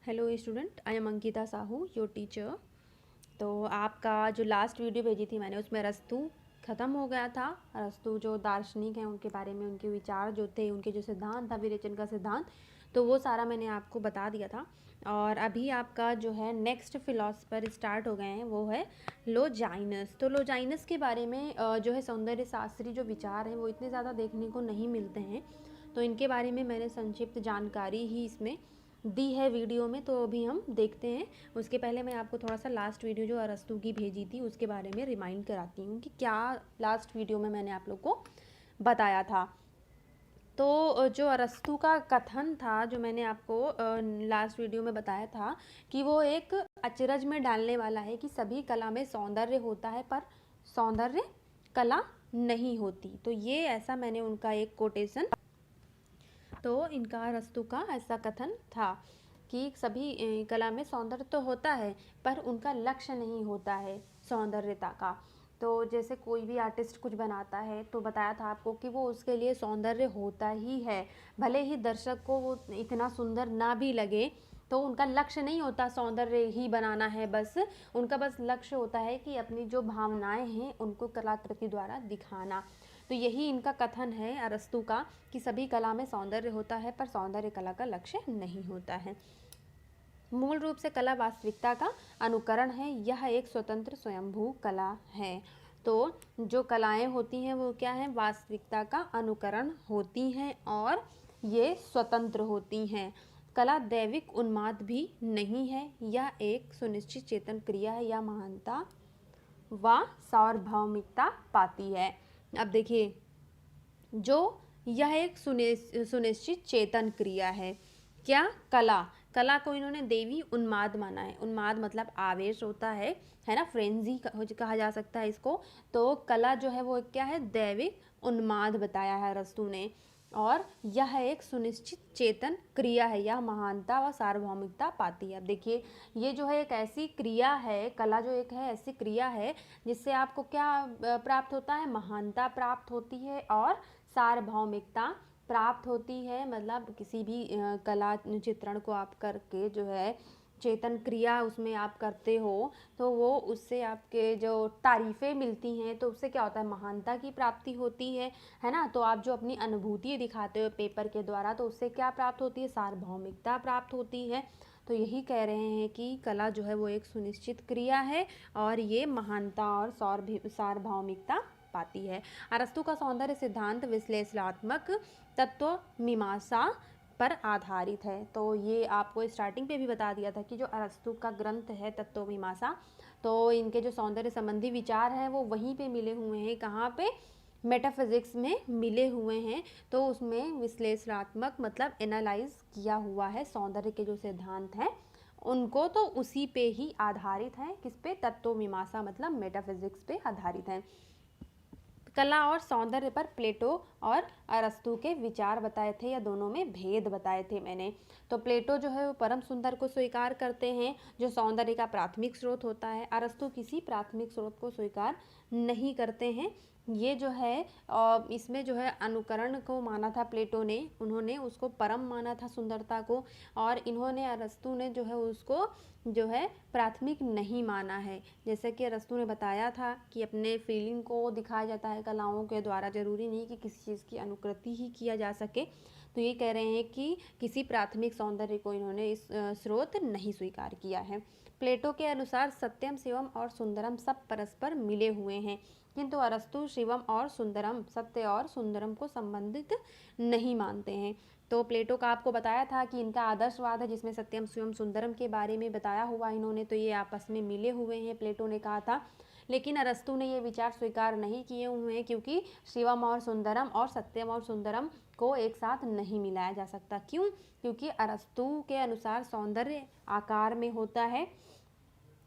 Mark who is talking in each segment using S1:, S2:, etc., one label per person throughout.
S1: Hello student, I am Ankita Sahu, your teacher. तो आपका जो लास्ट वीडियो भेजी थी मैंने, उसमें अरस्तु ख़त्म हो गया था। अरस्तु जो दार्शनिक हैं उनके बारे में, उनके विचार जो थे, उनके जो सिद्धांत था विरेचन का सिद्धांत, तो वो सारा मैंने आपको बता दिया था। और अभी आपका जो है नेक्स्ट फिलोसफर स्टार्ट हो गए हैं, वो है लोजाइनस। तो लोजाइनस के बारे में जो है सौंदर्य शास्त्री जो विचार हैं वो इतने ज़्यादा देखने को नहीं मिलते हैं। तो इनके बारे में मैंने संक्षिप्त जानकारी ही इसमें दी है वीडियो में, तो अभी हम देखते हैं। उसके पहले मैं आपको थोड़ा सा लास्ट वीडियो जो अरस्तु की भेजी थी उसके बारे में रिमाइंड कराती हूँ कि क्या लास्ट वीडियो में मैंने आप लोग को बताया था। तो जो अरस्तु का कथन था, जो मैंने आपको लास्ट वीडियो में बताया था कि वो एक अचरज में डालने वाला है कि सभी कला में सौंदर्य होता है पर सौंदर्य कला नहीं होती। तो ये ऐसा मैंने उनका एक कोटेशन, तो इनका अरस्तु का ऐसा कथन था कि सभी कला में सौंदर्य तो होता है पर उनका लक्ष्य नहीं होता है सौंदर्यता का। तो जैसे कोई भी आर्टिस्ट कुछ बनाता है तो बताया था आपको कि वो उसके लिए सौंदर्य होता ही है, भले ही दर्शक को वो इतना सुंदर ना भी लगे, तो उनका लक्ष्य नहीं होता सौंदर्य ही बनाना है, बस उनका बस लक्ष्य होता है कि अपनी जो भावनाएं हैं उनको कलाकृति द्वारा दिखाना। तो यही इनका कथन है अरस्तु का कि सभी कला में सौंदर्य होता है पर सौंदर्य कला का लक्ष्य नहीं होता है। मूल रूप से कला वास्तविकता का अनुकरण है, यह एक स्वतंत्र स्वयंभू कला है। तो जो कलाएं होती हैं वो क्या है, वास्तविकता का अनुकरण होती हैं और ये स्वतंत्र होती हैं। कला दैविक उन्माद भी नहीं है, यह एक सुनिश्चित चेतन क्रिया है, यह महानता व सार्वभौमिकता पाती है। अब देखिए, जो यह एक सुनिश्चित चेतन क्रिया है, क्या कला, कला को इन्होंने देवी उन्माद माना है। उन्माद मतलब आवेश होता है ना, फ्रेंजी कहा जा सकता है इसको। तो कला जो है वो क्या है, दैविक उन्माद बताया है अरस्तु ने। और यह एक सुनिश्चित चेतन क्रिया है, यह महानता व सार्वभौमिकता पाती है। अब देखिए, ये जो है एक ऐसी क्रिया है, कला जो एक है ऐसी क्रिया है जिससे आपको क्या प्राप्त होता है, महानता प्राप्त होती है और सार्वभौमिकता प्राप्त होती है। मतलब किसी भी कला चित्रण को आप करके जो है चेतन क्रिया उसमें आप करते हो, तो वो उससे आपके जो तारीफ़ें मिलती हैं तो उससे क्या होता है, महानता की प्राप्ति होती है ना। तो आप जो अपनी अनुभूति दिखाते हो पेपर के द्वारा, तो उससे क्या प्राप्त होती है, सार्वभौमिकता प्राप्त होती है। तो यही कह रहे हैं कि कला जो है वो एक सुनिश्चित क्रिया है और ये महानता और सार्वभौमिकता पाती है। अरस्तु का सौंदर्य सिद्धांत विश्लेषणात्मक तत्व मीमांसा पर आधारित है। तो ये आपको स्टार्टिंग पे भी बता दिया था कि जो अरस्तु का ग्रंथ है तत्व मीमांसा, तो इनके जो सौंदर्य संबंधी विचार हैं वो वहीं पे मिले हुए हैं, कहाँ पे, मेटाफिजिक्स में मिले हुए हैं। तो उसमें विश्लेषणात्मक मतलब एनालाइज किया हुआ है सौंदर्य के जो सिद्धांत हैं उनको, तो उसी पे ही आधारित है। किस पे, तत्व मीमांसा मतलब मेटाफिजिक्स पे आधारित है। कला और सौंदर्य पर प्लेटो और अरस्तु के विचार बताए थे, या दोनों में भेद बताए थे मैंने। तो प्लेटो जो है वो परम सुंदर को स्वीकार करते हैं जो सौंदर्य का प्राथमिक स्रोत होता है, अरस्तु किसी प्राथमिक स्रोत को स्वीकार नहीं करते हैं। ये जो है इसमें जो है अनुकरण को माना था प्लेटो ने, उन्होंने उसको परम माना था सुंदरता को, और इन्होंने अरस्तु ने जो है उसको जो है प्राथमिक नहीं माना है। जैसे कि अरस्तु ने बताया था कि अपने फीलिंग को दिखाया जाता है कलाओं के द्वारा, जरूरी नहीं कि किसी चीज़ की अनुकृति ही किया जा सके। तो ये कह रहे हैं कि किसी प्राथमिक सौंदर्य को इन्होंने इस स्रोत नहीं स्वीकार किया है। प्लेटो के अनुसार सत्यम, शिवम और सुंदरम सब परस्पर मिले हुए हैं, किंतु अरस्तु शिवम और सुंदरम, सत्य और सुंदरम को संबंधित नहीं मानते हैं। तो प्लेटो का आपको बताया था कि इनका आदर्शवाद है जिसमें सत्यम शिवम सुंदरम के बारे में बताया हुआ इन्होंने, तो ये आपस में मिले हुए हैं, प्लेटो ने कहा था। लेकिन अरस्तु ने ये विचार स्वीकार नहीं किए हुए हैं, क्योंकि शिवम और सुंदरम और सत्यम और सुंदरम को एक साथ नहीं मिलाया जा सकता। क्यों? क्योंकि अरस्तु के अनुसार सौंदर्य आकार में होता है।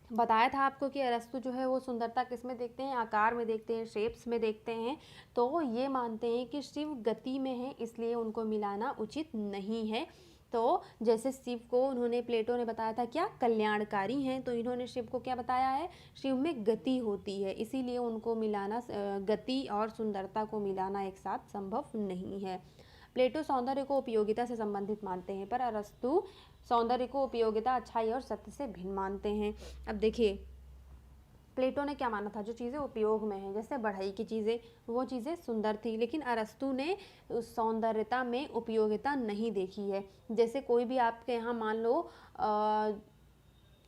S1: बताया था आपको कि अरस्तु जो है वो सुंदरता किस में देखते हैं, आकार में देखते हैं, शेप्स में देखते हैं। तो ये मानते हैं कि शिव गति में है, इसलिए उनको मिलाना उचित नहीं है। तो जैसे शिव को उन्होंने, प्लेटो ने बताया था क्या, कल्याणकारी हैं, तो इन्होंने शिव को क्या बताया है, शिव में गति होती है, इसीलिए उनको मिलाना, गति और सुंदरता को मिलाना एक साथ संभव नहीं है। प्लेटो सौंदर्य को उपयोगिता से संबंधित मानते हैं, पर अरस्तु सौंदर्य को उपयोगिता, अच्छाई और सत्य से भिन्न मानते हैं। अब देखिए, प्लेटो ने क्या माना था, जो चीज़ें उपयोग में हैं, जैसे बढ़ई की चीज़ें, वो चीज़ें सुंदर थी, लेकिन अरस्तु ने उस सौंदर्यता में उपयोगिता नहीं देखी है। जैसे कोई भी आपके यहाँ मान लो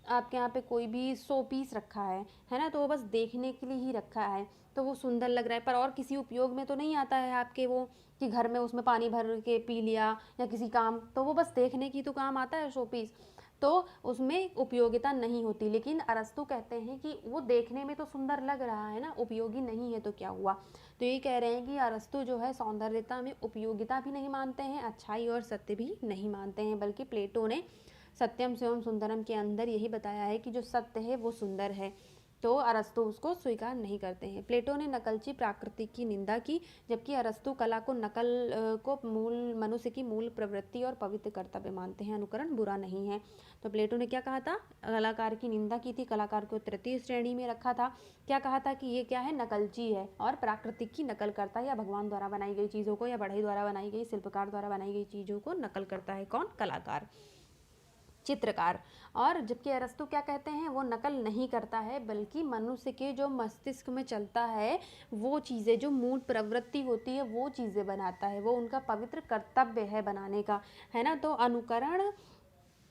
S1: आपके यहाँ पे कोई भी शो पीस रखा है ना, तो वो बस देखने के लिए ही रखा है, तो वो सुंदर लग रहा है, पर और किसी उपयोग में तो नहीं आता है आपके, वो कि घर में उसमें पानी भर के पी लिया या किसी काम, तो वो बस देखने की तो काम आता है शो पीस, तो उसमें उपयोगिता नहीं होती। लेकिन अरस्तु कहते हैं कि वो देखने में तो सुंदर लग रहा है ना, उपयोगी नहीं है तो क्या हुआ। तो ये कह रहे हैं कि अरस्तु जो है सौंदर्यता में उपयोगिता भी नहीं मानते हैं, अच्छाई और सत्य भी नहीं मानते हैं, बल्कि प्लेटो ने सत्यम शिवम सुंदरम के अंदर यही बताया है कि जो सत्य है वो सुंदर है, तो अरस्तु उसको स्वीकार नहीं करते हैं। प्लेटो ने नकलची प्रकृति की निंदा की, जबकि अरस्तु कला को नकल को मूल मनुष्य की मूल प्रवृत्ति और पवित्र कर्तव्य मानते हैं, अनुकरण बुरा नहीं है। तो प्लेटो ने क्या कहा था, कलाकार की निंदा की थी, कलाकार को तृतीय श्रेणी में रखा था। क्या कहा था कि ये क्या है, नकलची है और प्राकृतिक की नकल करता है, या भगवान द्वारा बनाई गई चीज़ों को या बढ़ई द्वारा बनाई गई, शिल्पकार द्वारा बनाई गई चीज़ों को नकल करता है। कौन, कलाकार, चित्रकार। और जबकि अरस्तु क्या कहते हैं, वो नकल नहीं करता है, बल्कि मनुष्य के जो मस्तिष्क में चलता है वो चीज़ें, जो मूल प्रवृत्ति होती है वो चीज़ें बनाता है, वो उनका पवित्र कर्तव्य है बनाने का, है ना। तो अनुकरण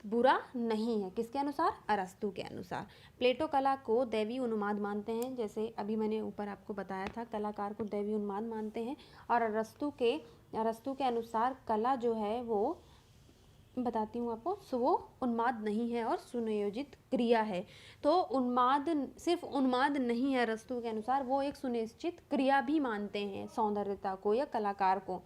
S1: बुरा नहीं है, किसके अनुसार, अरस्तु के अनुसार। प्लेटो कला को दैवी उन्माद मानते हैं, जैसे अभी मैंने ऊपर आपको बताया था, कलाकार को दैवी उन्माद मानते हैं। और अरस्तु के अनुसार कला जो है वो, बताती हूँ आपको, वो उन्माद नहीं है और सुनियोजित क्रिया है। तो उन्माद, सिर्फ उन्माद नहीं है अरस्तु के अनुसार, वो एक सुनिश्चित क्रिया भी मानते हैं सौंदर्यता को या कलाकार को।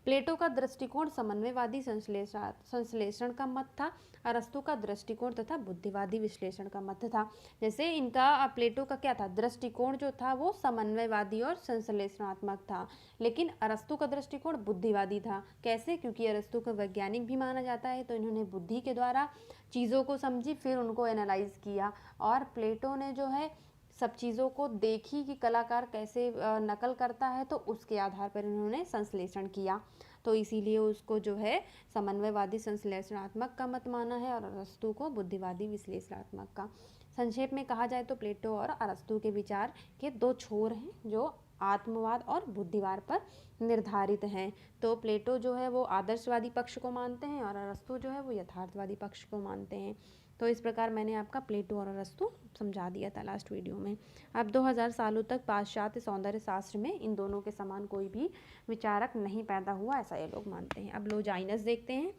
S1: प्लेटो का दृष्टिकोण समन्वयवादी संश्लेषण का मत था, अरस्तु का दृष्टिकोण तथा बुद्धिवादी विश्लेषण का मत था। जैसे इनका, प्लेटो का क्या था, दृष्टिकोण जो था वो समन्वयवादी और संश्लेषणात्मक था, लेकिन अरस्तु का दृष्टिकोण बुद्धिवादी था। कैसे, क्योंकि अरस्तु को वैज्ञानिक भी माना जाता है, तो इन्होंने बुद्धि के द्वारा चीज़ों को समझी, फिर उनको एनालाइज किया। और प्लेटो ने जो है सब चीज़ों को देखी कि कलाकार कैसे नकल करता है, तो उसके आधार पर इन्होंने संश्लेषण किया, तो इसीलिए उसको जो है समन्वयवादी संश्लेषणात्मक का मत माना है, और अरस्तु को बुद्धिवादी विश्लेषणात्मक का। संक्षेप में कहा जाए तो प्लेटो और अरस्तु के विचार के दो छोर हैं, जो आत्मवाद और बुद्धिवाद पर निर्धारित हैं। तो प्लेटो जो है वो आदर्शवादी पक्ष को मानते हैं, और अरस्तु जो है वो यथार्थवादी पक्ष को मानते हैं। तो इस प्रकार मैंने आपका प्लेटो और अरस्तु समझा दिया था लास्ट वीडियो में। अब 2000 सालों तक पाश्चात्य सौंदर्य शास्त्र में इन दोनों के समान कोई भी विचारक नहीं पैदा हुआ, ऐसा ये लोग मानते हैं। अब लोजाइनस देखते हैं।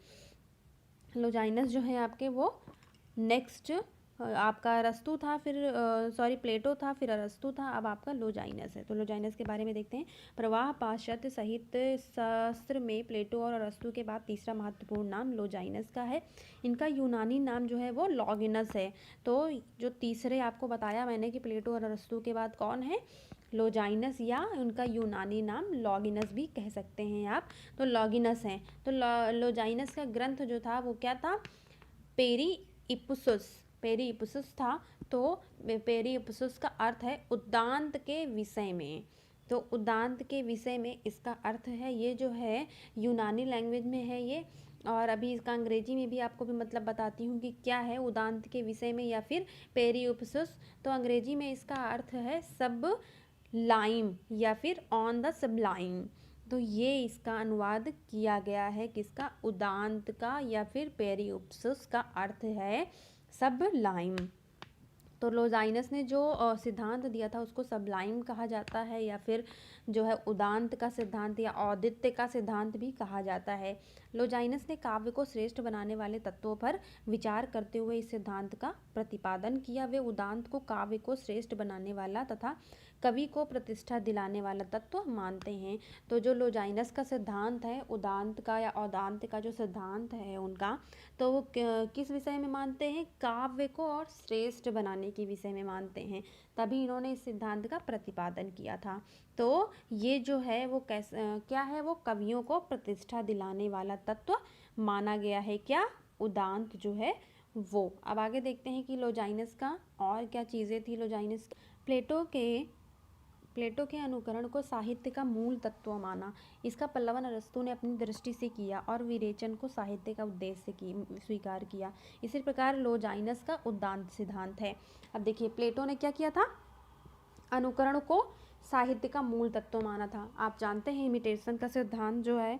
S1: लोजाइनस जो है आपके वो नेक्स्ट, आपका अरस्तु था, फिर प्लेटो था, फिर अरस्तु था, अब आपका लोजाइनस है। तो लोजाइनस के बारे में देखते हैं। प्रवाह पाश्चात्य साहित्य शास्त्र में प्लेटो और अरस्तु के बाद तीसरा महत्वपूर्ण नाम लोजाइनस का है। इनका यूनानी नाम जो है वो लॉगिनस है। तो जो तीसरे आपको बताया मैंने कि प्लेटो और अरस्तु के बाद कौन है, लोजाइनस, या उनका यूनानी नाम लॉगिनस भी कह सकते हैं आप, तो लॉगिनस हैं। तो लोजाइनस का ग्रंथ जो था वो क्या था, पेरीइपुसुस था। तो पेरीइपुसुस का अर्थ है उद्दांत के विषय में, तो उद्दांत के विषय में इसका अर्थ है, ये जो है यूनानी लैंग्वेज में है ये, और अभी इसका अंग्रेजी में भी आपको भी मतलब बताती हूँ कि क्या है उदांत के विषय में या फिर पेरीइपुसुस। तो अंग्रेजी में इसका अर्थ है सब लाइम या फिर ऑन द सबलाइम। तो ये इसका अनुवाद किया गया है किसका, उदांत का, या फिर पेरीइपुसुस का अर्थ है सब लाइम। तो लोजाइनस ने जो सिद्धांत दिया था उसको सबलाइम कहा जाता है, या फिर जो है उदांत का सिद्धांत या औदित्य का सिद्धांत भी कहा जाता है। लोजाइनस ने काव्य को श्रेष्ठ बनाने वाले तत्वों पर विचार करते हुए इस सिद्धांत का प्रतिपादन किया। वे उदांत को काव्य को श्रेष्ठ बनाने वाला तथा कवि को प्रतिष्ठा दिलाने वाला तत्व मानते हैं। तो जो लोजाइनस का सिद्धांत है, उदांत का या औदांत का जो सिद्धांत है उनका, तो वो किस विषय में मानते हैं, काव्य को और श्रेष्ठ बनाने के विषय में मानते हैं, तभी इन्होंने इस सिद्धांत का प्रतिपादन किया था। तो ये जो है वो क्या है, वो कवियों को प्रतिष्ठा दिलाने वाला तत्व माना गया है, क्या, उदांत जो है वो। अब आगे देखते हैं कि लोजाइनस का और क्या चीज़ें थी। लोजाइनस प्लेटो के अनुकरण को साहित्य का मूल तत्व माना। इसका पल्लवन अरस्तु ने अपनी दृष्टि से किया और विरेचन को साहित्य का उद्देश्य स्वीकार किया। इसी प्रकार लोजाइनस का उदांत सिद्धांत है। अब देखिए प्लेटो ने क्या किया था, अनुकरण को साहित्य का मूल तत्व माना था। आप जानते हैं इमिटेशन का सिद्धांत जो है,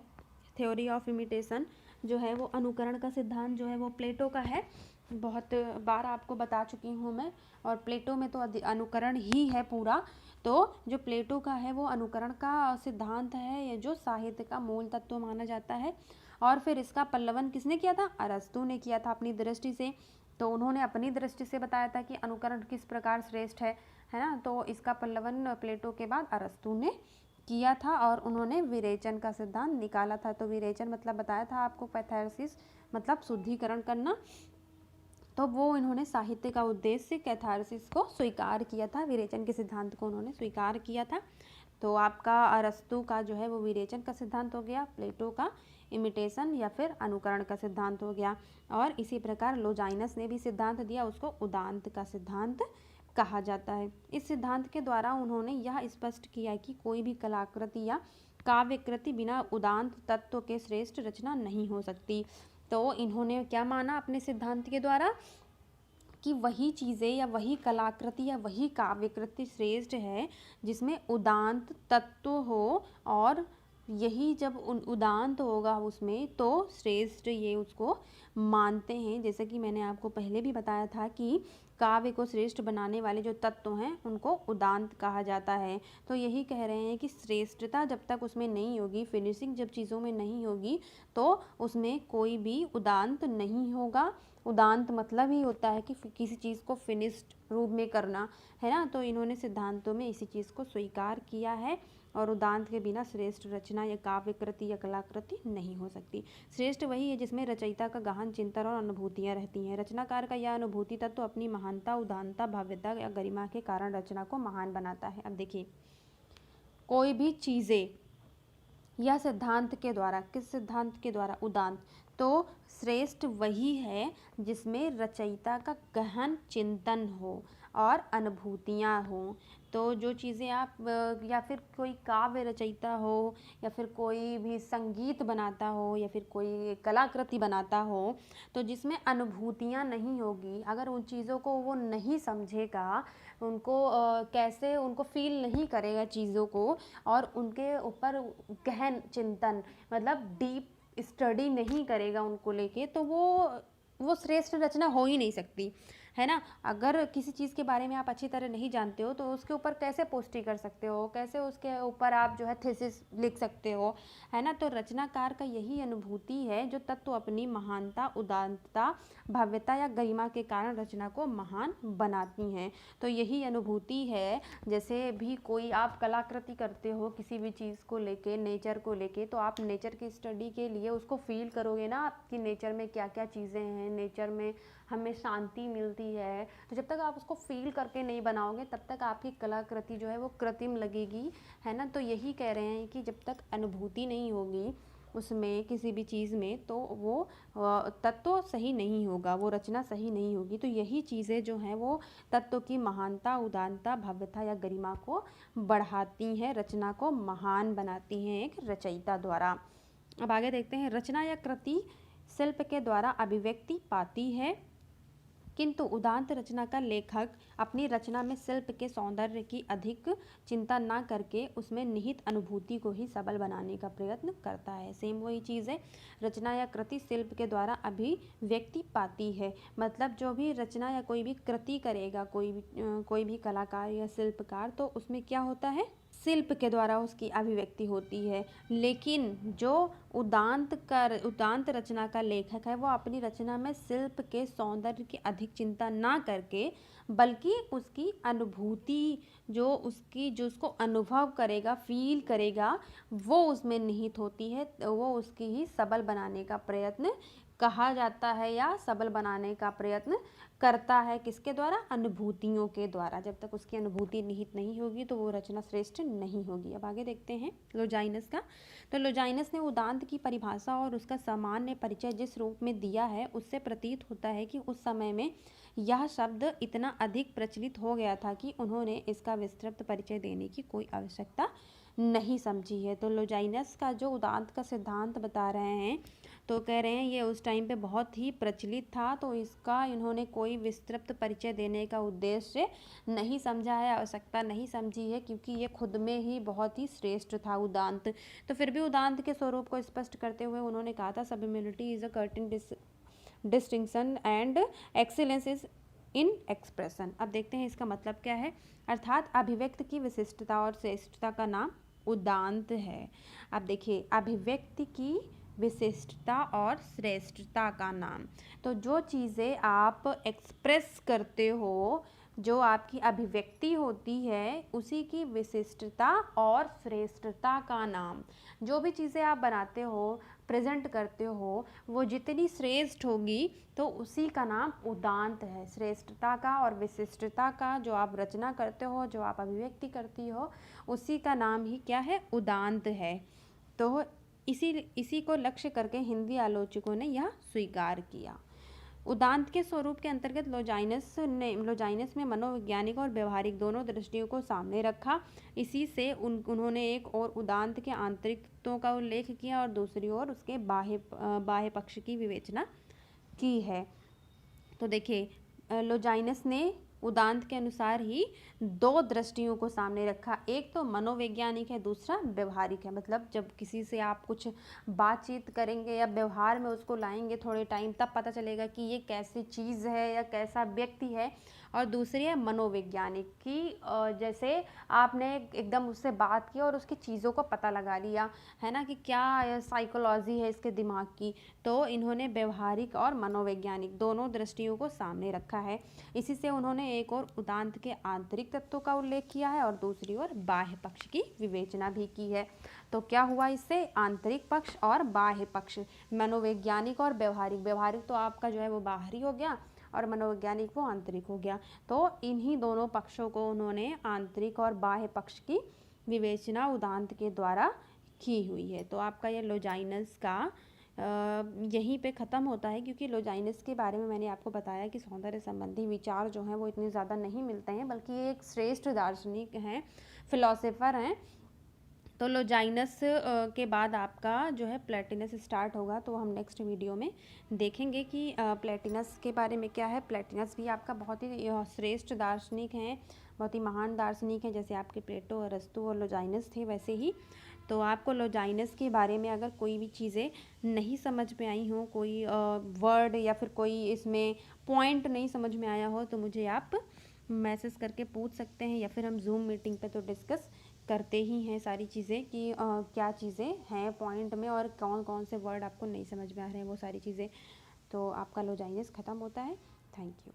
S1: थ्योरी ऑफ इमिटेशन जो है, वो अनुकरण का सिद्धांत जो है वो प्लेटो का है। बहुत बार आपको बता चुकी हूँ मैं। और प्लेटो में तो अनुकरण ही है पूरा। तो जो प्लेटो का है वो अनुकरण का सिद्धांत है, ये जो साहित्य का मूल तत्व माना जाता है। और फिर इसका पल्लवन किसने किया था, अरस्तु ने किया था अपनी दृष्टि से। तो उन्होंने अपनी दृष्टि से बताया था कि अनुकरण किस प्रकार श्रेष्ठ है ना। तो इसका पल्लवन प्लेटो के बाद अरस्तु ने किया था और उन्होंने विरेचन का सिद्धांत निकाला था। तो विरेचन मतलब बताया था आपको, कैथारसिस मतलब शुद्धिकरण करना। तो वो इन्होंने साहित्य का उद्देश्य कैथारसिस को स्वीकार किया था, विरेचन के सिद्धांत को उन्होंने स्वीकार किया था। तो आपका अरस्तु का जो है वो विरेचन का सिद्धांत हो गया, प्लेटो का इमिटेशन या फिर अनुकरण का सिद्धांत हो गया। और इसी प्रकार लोजाइनस ने भी सिद्धांत दिया, उसको उदांत का सिद्धांत कहा जाता है। इस सिद्धांत के द्वारा उन्होंने यह स्पष्ट किया कि कोई भी कलाकृति या काव्यकृति बिना उदांत तत्व के श्रेष्ठ रचना नहीं हो सकती। तो इन्होंने क्या माना अपने सिद्धांत के द्वारा, कि वही चीज़ें या वही कलाकृति या वही काव्यकृति श्रेष्ठ है जिसमें उदांत तत्व हो, और यही जब उदांत होगा उसमें तो श्रेष्ठ ये उसको मानते हैं। जैसे कि मैंने आपको पहले भी बताया था कि काव्य को श्रेष्ठ बनाने वाले जो तत्व हैं उनको उदांत कहा जाता है। तो यही कह रहे हैं कि श्रेष्ठता जब तक उसमें नहीं होगी, फिनिशिंग जब चीज़ों में नहीं होगी, तो उसमें कोई भी उदांत नहीं होगा। उदांत मतलब ही होता है कि किसी चीज़ को फिनिश्ड रूप में करना, है ना। तो इन्होंने सिद्धांतों में इसी चीज़ को स्वीकार किया है। और उदांत के बिना श्रेष्ठ रचना या काव्यकृति या कलाकृति नहीं हो सकती। श्रेष्ठ वही है जिसमें रचयिता का गहन चिंतन और अनुभूतियाँ रहती हैं। रचनाकार का यह अनुभूति तत्व तो अपनी महानता, उदानता, भव्यता या गरिमा के कारण रचना को महान बनाता है। अब देखिए, कोई भी चीज़ें या सिद्धांत के द्वारा, किस सिद्धांत के द्वारा, उदांत, तो श्रेष्ठ वही है जिसमें रचयिता का गहन चिंतन हो और अनुभूतियाँ हो। तो जो चीज़ें आप या फिर कोई काव्य रचयिता हो या फिर कोई भी संगीत बनाता हो या फिर कोई कलाकृति बनाता हो, तो जिसमें अनुभूतियाँ नहीं होगी, अगर उन चीज़ों को वो नहीं समझेगा, उनको कैसे उनको फील नहीं करेगा चीज़ों को, और उनके ऊपर गहन चिंतन मतलब डीप स्टडी नहीं करेगा उनको लेके, तो वो श्रेष्ठ रचना हो ही नहीं सकती, है ना। अगर किसी चीज़ के बारे में आप अच्छी तरह नहीं जानते हो तो उसके ऊपर कैसे पुष्टि कर सकते हो, कैसे उसके ऊपर आप जो है थीसिस लिख सकते हो, है ना। तो रचनाकार का यही अनुभूति है जो तत्व अपनी महानता, उदारता, भव्यता या गरिमा के कारण रचना को महान बनाती हैं। तो यही अनुभूति है। जैसे भी कोई आप कलाकृति करते हो किसी भी चीज़ को लेके, नेचर को लेके, तो आप नेचर की स्टडी के लिए उसको फील करोगे ना, आपकी नेचर में क्या क्या चीज़ें हैं, नेचर में हमें शांति मिलती है। तो जब तक आप उसको फील करके नहीं बनाओगे तब तक आपकी कलाकृति जो है वो कृत्रिम लगेगी, है ना। तो यही कह रहे हैं कि जब तक अनुभूति नहीं होगी उसमें किसी भी चीज़ में, तो वो तत्व सही नहीं होगा, वो रचना सही नहीं होगी। तो यही चीज़ें जो हैं वो तत्व की महानता, उदारता, भव्यता या गरिमा को बढ़ाती हैं, रचना को महान बनाती हैं एक रचयिता द्वारा। अब आगे देखते हैं, रचना या कृति शिल्प के द्वारा अभिव्यक्ति पाती है, किंतु उदांत रचना का लेखक अपनी रचना में शिल्प के सौंदर्य की अधिक चिंता न करके उसमें निहित अनुभूति को ही सबल बनाने का प्रयत्न करता है। सेम वही चीज़ है, रचना या कृति शिल्प के द्वारा अभिव्यक्ति पाती है, मतलब जो भी रचना या कोई भी कृति करेगा कोई भी कलाकार या शिल्पकार, तो उसमें क्या होता है, शिल्प के द्वारा उसकी अभिव्यक्ति होती है। लेकिन जो उदांत रचना का लेखक है वो अपनी रचना में शिल्प के सौंदर्य की अधिक चिंता ना करके बल्कि उसकी अनुभूति जो उसको अनुभव करेगा, फील करेगा, वो उसमें निहित होती है, वो उसकी ही सबल बनाने का प्रयत्न कहा जाता है या सबल बनाने का प्रयत्न करता है। किसके द्वारा? अनुभूतियों के द्वारा। जब तक उसकी अनुभूति निहित नहीं होगी तो वो रचना श्रेष्ठ नहीं होगी। अब आगे देखते हैं लोजाइनस का। तो लोजाइनस ने उदांत की परिभाषा और उसका सामान्य परिचय जिस रूप में दिया है उससे प्रतीत होता है कि उस समय में यह शब्द इतना अधिक प्रचलित हो गया था कि उन्होंने इसका विस्तृत परिचय देने की कोई आवश्यकता नहीं समझी है। तो लोजाइनस का जो उदांत का सिद्धांत बता रहे हैं, तो कह रहे हैं ये उस टाइम पे बहुत ही प्रचलित था, तो इसका इन्होंने कोई विस्तृत परिचय देने का उद्देश्य नहीं समझा है, आवश्यकता नहीं समझी है, क्योंकि ये खुद में ही बहुत ही श्रेष्ठ था उदांत। तो फिर भी उदांत के स्वरूप को स्पष्ट करते हुए उन्होंने कहा था sublimity is a certain distinction and excellence is in expression. अब देखते हैं इसका मतलब क्या है। अर्थात अभिव्यक्ति की विशिष्टता और श्रेष्ठता का नाम उदांत है। अब देखिए, अभिव्यक्ति की विशिष्टता और श्रेष्ठता का नाम, तो जो चीज़ें आप एक्सप्रेस करते हो, जो आपकी अभिव्यक्ति होती है, उसी की विशिष्टता और श्रेष्ठता का नाम। जो भी चीज़ें आप बनाते हो, प्रेजेंट करते हो, वो जितनी श्रेष्ठ होगी तो उसी का नाम उदांत है। श्रेष्ठता का और विशिष्टता का जो आप रचना करते हो, जो आप अभिव्यक्ति करती हो, उसी का नाम ही क्या है? उदांत है। तो इसी को लक्ष्य करके हिंदी आलोचकों ने यह स्वीकार किया। उदांत के स्वरूप के अंतर्गत लोजाइनस में मनोवैज्ञानिक और व्यवहारिक दोनों दृष्टियों को सामने रखा। इसी से उन्होंने एक और उदांत के आंतरिक तत्वों का उल्लेख किया और दूसरी ओर उसके बाह्य पक्ष की विवेचना की है। तो देखिए, लोजाइनस ने उदांत के अनुसार ही दो दृष्टियों को सामने रखा। एक तो मनोवैज्ञानिक है, दूसरा व्यवहारिक है। मतलब जब किसी से आप कुछ बातचीत करेंगे या व्यवहार में उसको लाएंगे थोड़े टाइम, तब पता चलेगा कि ये कैसी चीज़ है या कैसा व्यक्ति है। और दूसरी है मनोवैज्ञानिक की, जैसे आपने एकदम उससे बात की और उसकी चीज़ों को पता लगा लिया है ना, कि क्या साइकोलॉजी है इसके दिमाग की। तो इन्होंने व्यवहारिक और मनोवैज्ञानिक दोनों दृष्टियों को सामने रखा है। इसी से उन्होंने एक और उदांत के आंतरिक तत्वों का उल्लेख किया है और दूसरी ओर बाह्य पक्ष की विवेचना भी की है। तो क्या हुआ इससे? आंतरिक पक्ष और बाह्य पक्ष, मनोवैज्ञानिक और व्यवहारिक। व्यवहारिक तो आपका जो है वो बाहरी हो गया और मनोवैज्ञानिक वो आंतरिक हो गया। तो इन्हीं दोनों पक्षों को उन्होंने आंतरिक और बाह्य पक्ष की विवेचना उदांत के द्वारा की हुई है। तो आपका ये लोजाइनस का यहीं पे ख़त्म होता है, क्योंकि लोजाइनस के बारे में मैंने आपको बताया कि सौंदर्य संबंधी विचार जो हैं वो इतने ज़्यादा नहीं मिलते हैं, बल्कि ये एक श्रेष्ठ दार्शनिक हैं, फिलोसोफर हैं। तो लोजाइनस के बाद आपका जो है प्लेटिनस स्टार्ट होगा। तो हम नेक्स्ट वीडियो में देखेंगे कि प्लेटिनस के बारे में क्या है। प्लेटिनस भी आपका बहुत ही श्रेष्ठ दार्शनिक हैं, बहुत ही महान दार्शनिक हैं, जैसे आपके प्लेटो, अरस्तु और लोजाइनस थे वैसे ही। तो आपको लोजाइनस के बारे में अगर कोई भी चीज़ें नहीं समझ में आई हो, कोई वर्ड या फिर कोई इसमें पॉइंट नहीं समझ में आया हो, तो मुझे आप मैसेज करके पूछ सकते हैं, या फिर हम जूम मीटिंग पे तो डिस्कस करते ही हैं सारी चीज़ें कि क्या चीज़ें हैं पॉइंट में और कौन कौन से वर्ड आपको नहीं समझ में आ रहे हैं, वो सारी चीज़ें। तो आपका लोजाइनस ख़त्म होता है। Thank you.